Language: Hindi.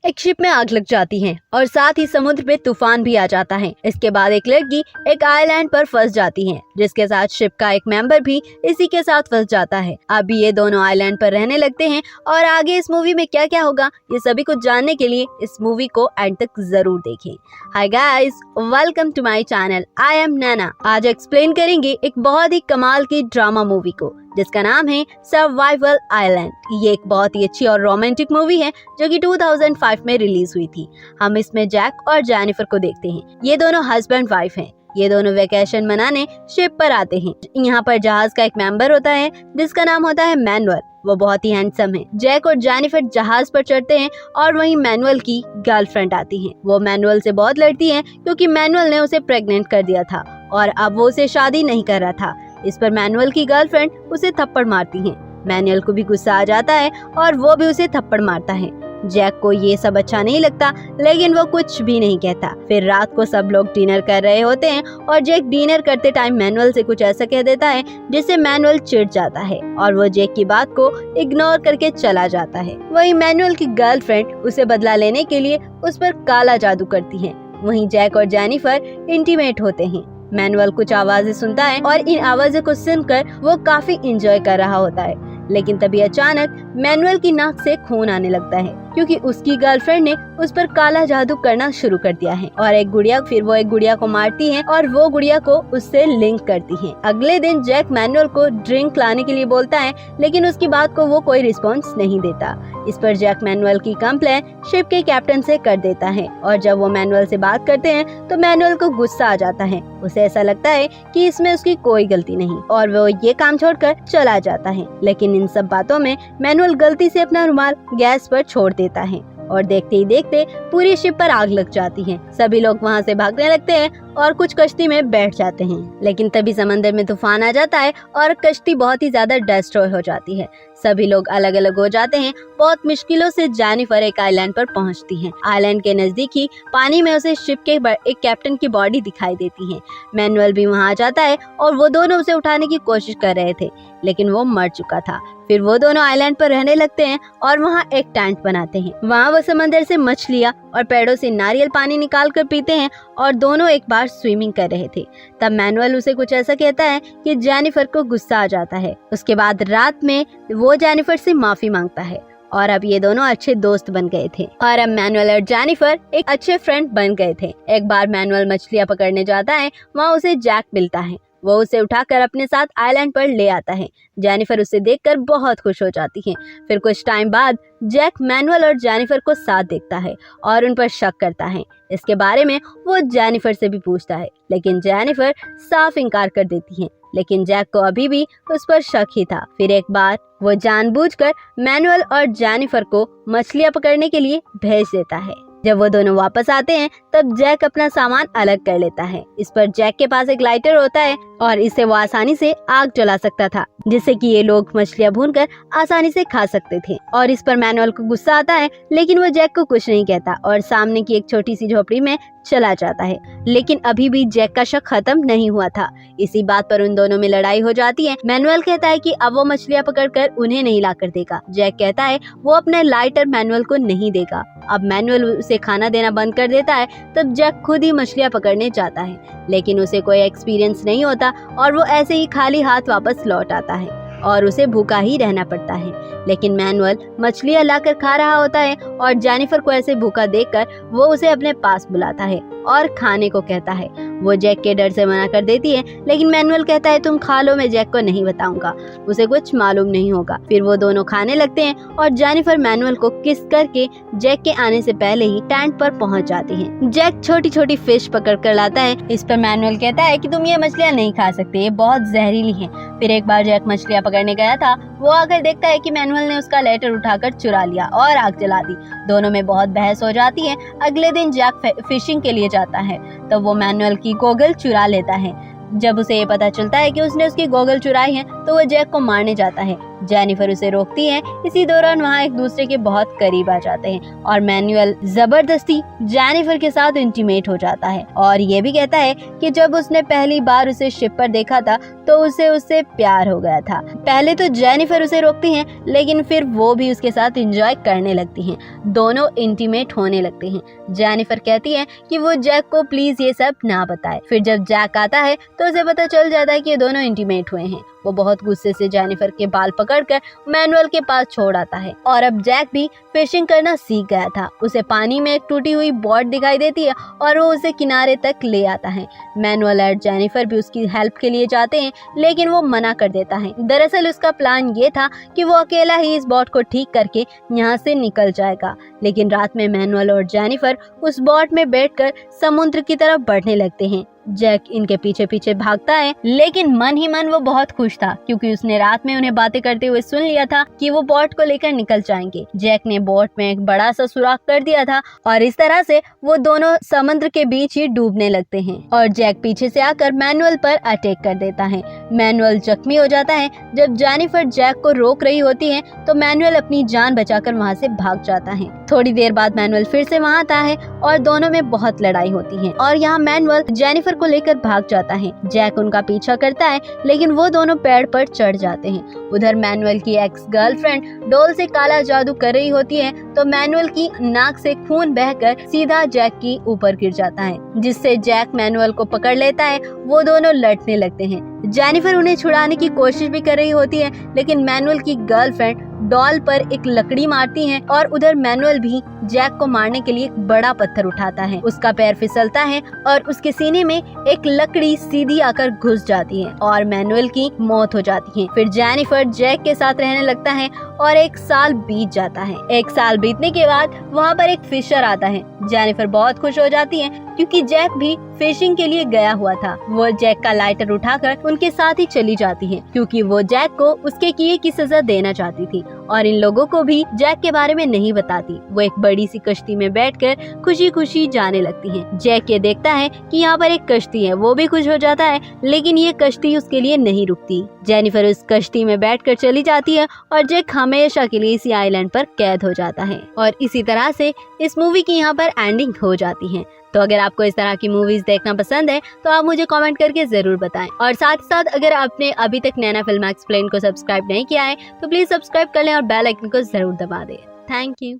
एक शिप में आग लग जाती है और साथ ही समुद्र पे तूफान भी आ जाता है। इसके बाद एक लड़की एक आइलैंड पर फंस जाती है, जिसके साथ शिप का एक मेंबर भी इसी के साथ फंस जाता है। अब ये दोनों आइलैंड पर रहने लगते हैं और आगे इस मूवी में क्या क्या होगा ये सभी कुछ जानने के लिए इस मूवी को एंड तक जरूर देखें। Hi guys, welcome to my channel. I am Naina. आज एक्सप्लेन करेंगे एक बहुत ही कमाल की ड्रामा मूवी को जिसका नाम है सर्वाइवल आइलैंड। ये एक बहुत ही अच्छी और रोमांटिक मूवी है जो कि 2005 में रिलीज हुई थी। हम इसमें जैक और जेनिफर को देखते हैं। ये दोनों हस्बैंड वाइफ हैं। ये दोनों वेकेशन मनाने शिप पर आते हैं। यहाँ पर जहाज का एक मेंबर होता है जिसका नाम होता है मैनुअल। वो बहुत ही हैंडसम है। जैक और जेनिफर जहाज पर चढ़ते हैं और वहीं मैनुअल की गर्लफ्रेंड आती है। वो मैनुअल से बहुत लड़ती है क्योंकि मैनुअल ने उसे प्रेग्नेंट कर दिया था और अब वो उसे शादी नहीं कर रहा था। इस पर मैनुअल की गर्लफ्रेंड उसे थप्पड़ मारती है। मैनुअल को भी गुस्सा आ जाता है और वो भी उसे थप्पड़ मारता है। जैक को ये सब अच्छा नहीं लगता लेकिन वो कुछ भी नहीं कहता। फिर रात को सब लोग डिनर कर रहे होते हैं और जैक डिनर करते टाइम मैनुअल से कुछ ऐसा कह देता है जिससे मैनुअल चिढ़ जाता है और वो जैक की बात को इग्नोर करके चला जाता है। वहीं मैनुअल की गर्लफ्रेंड उसे बदला लेने के लिए उस पर काला जादू करती है। वहीं जैक और जेनिफर इंटीमेट होते हैं। मैनुअल कुछ आवाजें सुनता है और इन आवाजों को सुनकर वो काफी एंजॉय कर रहा होता है। लेकिन तभी अचानक मैनुअल की नाक से खून आने लगता है क्योंकि उसकी गर्लफ्रेंड ने उस पर काला जादू करना शुरू कर दिया है और वो एक गुड़िया को मारती है और वो गुड़िया को उससे लिंक करती है। अगले दिन जैक मैनुअल को ड्रिंक लाने के लिए बोलता है लेकिन उसकी बात को वो कोई रिस्पॉन्स नहीं देता। इस पर जैक मैनुअल की कंप्लेन शिप के कैप्टन से कर देता है और जब वो मैनुअल से बात करते हैं तो मैनुअल को गुस्सा आ जाता है। उसे ऐसा लगता है कि इसमें उसकी कोई गलती नहीं और वो ये काम छोड़कर चला जाता है। लेकिन इन सब बातों में मैनुअल गलती से अपना रुमाल गैस पर छोड़ देता है और देखते ही देखते पूरी शिप पर आग लग जाती है। सभी लोग वहाँ से भागने लगते हैं और कुछ कश्ती में बैठ जाते हैं। लेकिन तभी समंदर में तूफान आ जाता है और कश्ती बहुत ही ज्यादा डिस्ट्रॉय हो जाती है। सभी लोग अलग अलग हो जाते हैं। बहुत मुश्किलों से जेनिफर एक आइलैंड पर पहुंचती है। आइलैंड के नजदीक ही पानी में उसे शिप के एक कैप्टन की बॉडी दिखाई देती है। मैनुअल भी वहां आ जाता है और वो दोनों उसे उठाने की कोशिश कर रहे थे लेकिन वो मर चुका था। फिर वो दोनों आइलैंड पर रहने लगते हैं और वहाँ एक टेंट बनाते हैं। वहाँ वो समंदर से मछलियाँ और पेड़ों से नारियल पानी निकाल कर पीते हैं और दोनों एक बार स्विमिंग कर रहे थे। तब मैनुअल उसे कुछ ऐसा कहता है कि जेनिफर को गुस्सा आ जाता है। उसके बाद रात में वो जेनिफर से माफी मांगता है और अब ये दोनों अच्छे दोस्त बन गए थे और अब मैनुअल और जेनिफर एक अच्छे फ्रेंड बन गए थे। एक बार मैनुअल मछलियाँ पकड़ने जाता है। वहाँ उसे जैक मिलता है। वो उसे उठाकर अपने साथ आइलैंड पर ले आता है। जेनिफर उसे देखकर बहुत खुश हो जाती है। फिर कुछ टाइम बाद जैक मैनुअल और जेनिफर को साथ देखता है और उन पर शक करता है। इसके बारे में वो जेनिफर से भी पूछता है लेकिन जेनिफर साफ इनकार कर देती है। लेकिन जैक को अभी भी उस पर शक ही था। फिर एक बार वो जानबूझकर मैनुअल और जेनिफर को मछलियाँ पकड़ने के लिए भेज देता है। जब वो दोनों वापस आते हैं तब जैक अपना सामान अलग कर लेता है। इस पर जैक के पास एक लाइटर होता है और इससे वो आसानी से आग जला सकता था जिससे कि ये लोग मछलियाँ भूनकर आसानी से खा सकते थे। और इस पर मैनुअल को गुस्सा आता है लेकिन वो जैक को कुछ नहीं कहता और सामने की एक छोटी सी झोपड़ी में चला जाता है। लेकिन अभी भी जैक का शक खत्म नहीं हुआ था। इसी बात पर उन दोनों में लड़ाई हो जाती है। मैनुअल कहता है कि अब वो मछलियाँ पकड़कर उन्हें नहीं लाकर देगा। जैक कहता है वो अपने लाइटर मैनुअल को नहीं देगा। अब मैनुअल उसे खाना देना बंद कर देता है। तब जैक खुद ही मछलियाँ पकड़ने जाता है लेकिन उसे कोई एक्सपीरियंस नहीं होता और वो ऐसे ही खाली हाथ वापस लौट आता है और उसे भूखा ही रहना पड़ता है। लेकिन मैनुअल मछलियाँ लाकर खा रहा होता है और जेनिफर को ऐसे भूखा देखकर वो उसे अपने पास बुलाता है और खाने को कहता है। वो जैक के डर से मना कर देती है लेकिन मैनुअल कहता है तुम खा लो, मैं जैक को नहीं बताऊंगा, उसे कुछ मालूम नहीं होगा। फिर वो दोनों खाने लगते हैं और जेनिफर मैनुअल को किस करके जैक के आने से पहले ही टेंट पर पहुंच जाते हैं। जैक छोटी छोटी फिश पकड़ कर लाता है। इस पर मैनुअल कहता है कि तुम ये मछलियाँ नहीं खा सकते, ये बहुत जहरीली है। फिर एक बार जैक मछलियाँ पकड़ने गया था। वो आकर देखता है कि मैनुअल ने उसका लेटर उठाकर चुरा लिया और आग जला दी। दोनों में बहुत बहस हो जाती है। अगले दिन जैक फिशिंग के लिए जाता है तो वो मैनुअल की गोगल चुरा लेता है। जब उसे ये पता चलता है कि उसने उसकी गोगल चुराई है तो वो जैक को मारने जाता है जेनिफर उसे रोकती है। इसी दौरान वहाँ एक दूसरे के बहुत करीब आ जाते हैं और मैनुअल जबरदस्ती जेनिफर के साथ इंटीमेट हो जाता है और ये भी कहता है कि जब उसने पहली बार उसे शिप पर देखा था तो उसे उससे प्यार हो गया था। पहले तो जेनिफर उसे रोकती है, लेकिन फिर वो भी उसके साथ एंजॉय करने लगती हैं। दोनों इंटीमेट होने लगते हैं। जेनिफर कहती है कि वो जैक को प्लीज ये सब ना बताए। फिर जब जैक आता है तो उसे पता चल जाता है कि ये दोनों इंटीमेट हुए हैं। वो बहुत गुस्से से जेनिफर के बाल पकड़कर मैनुअल के पास छोड़ आता है और अब जैक भी फिशिंग करना सीख गया था। उसे पानी में एक टूटी हुई बोट दिखाई देती है और वो उसे किनारे तक ले आता है। मैनुअल और जेनिफर भी उसकी हेल्प के लिए जाते हैं, लेकिन वो मना कर देता है। दरअसल उसका प्लान ये था कि वो अकेला ही इस बोट को ठीक करके यहाँ से निकल जाएगा, लेकिन रात में मैनुअल और जेनिफर उस बोट में बैठकर समुद्र की तरफ बढ़ने लगते हैं। जैक इनके पीछे पीछे भागता है, लेकिन मन ही मन वो बहुत खुश था क्योंकि उसने रात में उन्हें बातें करते हुए सुन लिया था कि वो बोट को लेकर निकल जाएंगे। जैक ने बोट में एक बड़ा सा सुराख कर दिया था और इस तरह से वो दोनों समुद्र के बीच ही डूबने लगते हैं और जैक पीछे से आकर मैनुअल पर अटैक कर देता है। मैनुअल जख्मी हो जाता है। जब जेनिफर जैक को रोक रही होती है तो मैनुअल अपनी जान बचाकर वहाँ से भाग जाता है। थोड़ी देर बाद मैनुअल फिर से वहाँ आता है और दोनों में बहुत लड़ाई होती है और यहाँ मैनुअल जेनिफर को लेकर भाग जाता है। जैक उनका पीछा करता है, लेकिन वो दोनों पेड़ पर चढ़ जाते हैं। उधर मैनुअल की एक्स गर्लफ्रेंड डोल से काला जादू कर रही होती है तो मैनुअल की नाक से खून बहकर सीधा जैक की ऊपर गिर जाता है, जिससे जैक मैनुअल को पकड़ लेता है। वो दोनों लड़ने लगते हैं। जेनिफर उन्हें छुड़ाने की कोशिश भी कर रही होती है, लेकिन मैनुअल की गर्लफ्रेंड डॉल पर एक लकड़ी मारती है और उधर मैनुअल भी जैक को मारने के लिए एक बड़ा पत्थर उठाता है। उसका पैर फिसलता है और उसके सीने में एक लकड़ी सीधी आकर घुस जाती है और मैनुअल की मौत हो जाती है। फिर जेनिफर जैक के साथ रहने लगता है और 1 साल बीत जाता है। 1 साल बीतने के बाद वहाँ पर एक फिशर आता है। जेनिफर बहुत खुश हो जाती है क्योंकि जैक भी फिशिंग के लिए गया हुआ था। वो जैक का लाइटर उठाकर उनके साथ ही चली जाती है क्योंकि वो जैक को उसके किए की सजा देना चाहती थी और इन लोगों को भी जैक के बारे में नहीं बताती। वो एक बड़ी सी कश्ती में बैठकर खुशी खुशी जाने लगती है। जैक ये देखता है कि यहाँ पर एक कश्ती है, वो भी खुश हो जाता है, लेकिन ये कश्ती उसके लिए नहीं रुकती। जेनिफर उस कश्ती में बैठकर चली जाती है और जैक हमेशा के लिए इसी आइलैंड पर कैद हो जाता है और इसी तरह से इस मूवी की यहाँ पर एंडिंग हो जाती है। तो अगर आपको इस तरह की मूवीज देखना पसंद है तो आप मुझे कमेंट करके जरूर बताएं और साथ ही साथ अगर आपने अभी तक नैना फिल्म एक्सप्लेन को सब्सक्राइब नहीं किया है तो प्लीज सब्सक्राइब कर लें और बेल आइकन को जरूर दबा दें। Thank you.